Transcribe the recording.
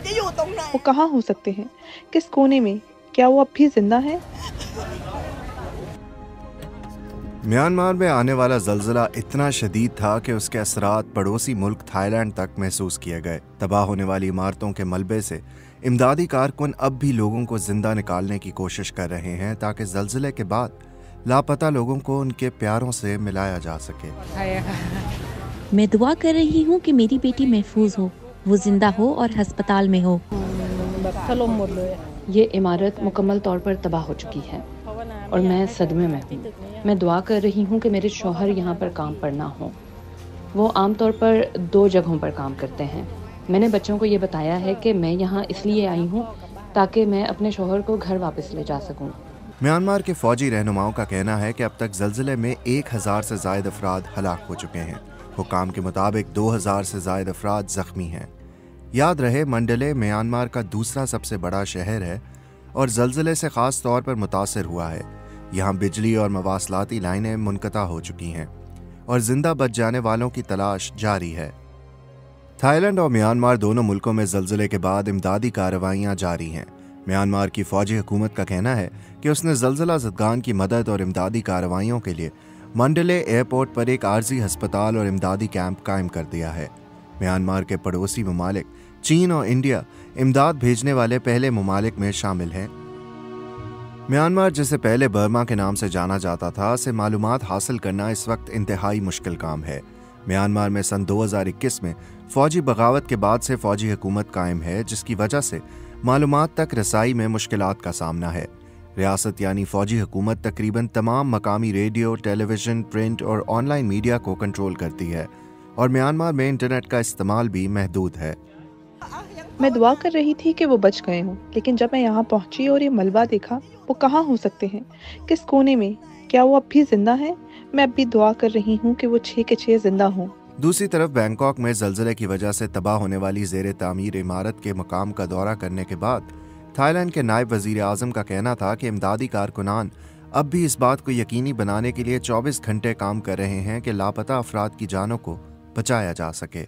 वो कहाँ हो सकते हैं? किस कोने में? क्या वो अब भी जिंदा है? म्यांमार में आने वाला जल्जला इतना शदीद था कि उसके असरात पड़ोसी मुल्क थाईलैंड तक महसूस किए गए। तबाह होने वाली इमारतों के मलबे से इमदादी कारकुन अब भी लोगों को जिंदा निकालने की कोशिश कर रहे हैं ताकि जल्जले के बाद लापता लोगों को उनके प्यारों से मिलाया जा सके। मैं दुआ कर रही हूँ कि मेरी बेटी महफूज हो, वो जिंदा हो और अस्पताल में हो। ये इमारत मुकम्मल तौर पर तबाह हो चुकी है और मैं सदमे में हूँ। मैं दुआ कर रही हूँ कि मेरे शौहर यहाँ पर काम पर ना हो। वो आमतौर पर 2 जगहों पर काम करते हैं। मैंने बच्चों को ये बताया है कि मैं यहाँ इसलिए आई हूँ ताकि मैं अपने शौहर को घर वापस ले जा सकूँ। म्यांमार के फौजी रहनुमाओं का कहना है कि अब तक जल्जले में 1000 से जायद अफराद हलाक हो चुके हैं। हुकाम के मुताबिक 2000 से जायद अफराद जख्मी हैं। याद रहे, मंडले म्यांमार का दूसरा सबसे बड़ा शहर है और जल्जले से खास तौर पर मुतासर हुआ है। यहाँ बिजली और मवासलाती लाइनें मुनक़ता हो चुकी हैं और जिंदा बच जाने वालों की तलाश जारी है। थाईलैंड और म्यांमार दोनों मुल्कों में जल्जले के बाद इमदादी कार्रवाइयाँ जारी हैं। म्यांमार की फौजी हुकूमत का कहना है कि उसने जल्जला ज़दगान की मदद और इमदादी कार्रवाइयों के लिए मंडले एयरपोर्ट पर एक आर्जी अस्पताल और इमदादी कैंप कायम कर दिया है। म्यांमार के पड़ोसी ममालिक चीन और इंडिया इमदाद भेजने वाले पहले ममालिक में शामिल हैं। म्यांमार, जिसे पहले बर्मा के नाम से जाना जाता था, से मालूमात हासिल करना इस वक्त इंतहाई मुश्किल काम है। म्यांमार में सन 2021 में फौजी बगावत के बाद से फौजी हुकूमत कायम है, जिसकी वजह से मालूमात तक रसाई में मुश्किलात का सामना है। रियासत यानी फौजी हुकूमत तकरीबन तमाम मकामी रेडियो, टेलीविजन, प्रिंट और ऑनलाइन मीडिया को कंट्रोल करती है और म्यांमार में इंटरनेट का इस्तेमाल भी महदूद है। मैं दुआ कर रही थी कि वो बच गए हों, लेकिन जब मैं यहाँ पहुंची और ये मलबा देखा, वो कहाँ हो सकते हैं? किस कोने में? क्या वो अब भी जिंदा है? मैं अब भी दुआ कर रही हूँ कि वो 6 के 6 जिंदा हों। दूसरी तरफ बैंकॉक में जल्जले की वजह से तबाह होने वाली ज़ेर तामीर इमारत के मकाम का दौरा करने के बाद थाईलैंड के नायब वज़ीर आज़म का कहना था कि इमदादी कारकुनान अब भी इस बात को यकीनी बनाने के लिए 24 घंटे काम कर रहे हैं कि लापता अफराद की जानों को बचाया जा सके।